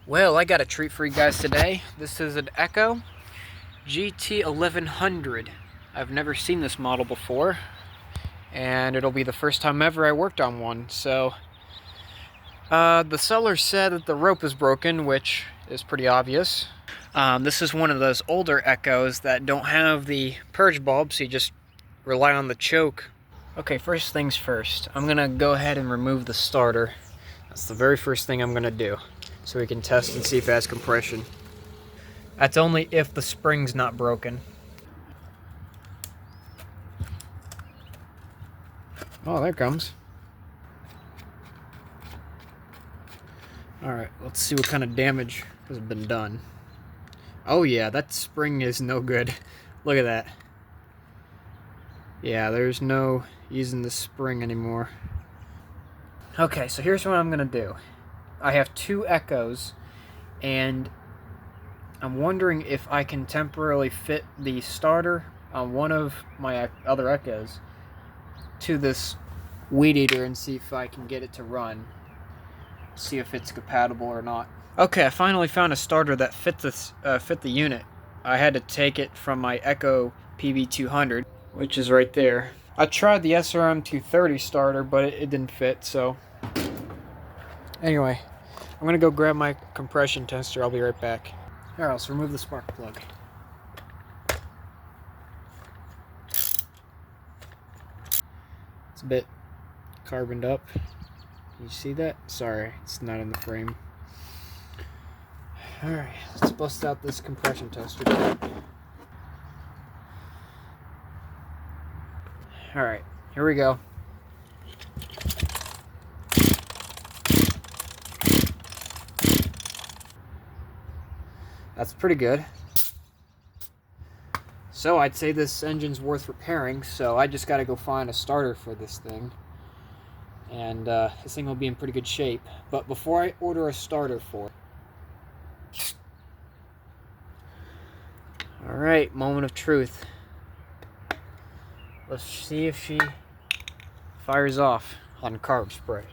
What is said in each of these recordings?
Well, I got a treat for you guys today. This is an Echo GT-1100. I've never seen this model before, and it'll be the first time ever I worked on one. So, the seller said that the rope is broken, which is pretty obvious. This is one of those older Echoes that don't have the purge bulb, so you just rely on the choke. Okay, first things first. I'm gonna go ahead and remove the starter. That's the very first thing I'm gonna do, so we can test and see if it has compression. That's only if the spring's not broken. Oh, there it comes. Alright, let's see what kind of damage has been done. Oh yeah, that spring is no good. Look at that. Yeah, there's no using the spring anymore. Okay, so here's what I'm gonna do. I have two Echoes, and I'm wondering if I can temporarily fit the starter on one of my other Echoes to this weed eater and see if I can get it to run. See if it's compatible or not. Okay, I finally found a starter that fit the unit. I had to take it from my Echo PB200, which is right there. I tried the SRM 230 starter, but it didn't fit, so... Anyway, I'm gonna go grab my compression tester. I'll be right back. Alright, let's remove the spark plug. It's a bit carboned up. Can you see that? Sorry, it's not in the frame. Alright, let's bust out this compression tester. Alright, here we go. That's pretty good. So I'd say this engine's worth repairing, so I just gotta go find a starter for this thing. And this thing will be in pretty good shape. But before I order a starter for it... Alright, moment of truth. Let's see if she fires off on carb spray.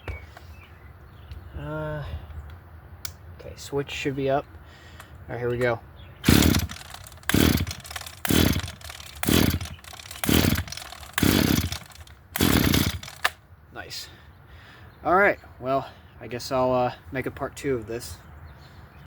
Okay, switch should be up. Alright, here we go. Nice. Alright, well, I guess I'll make a part 2 of this.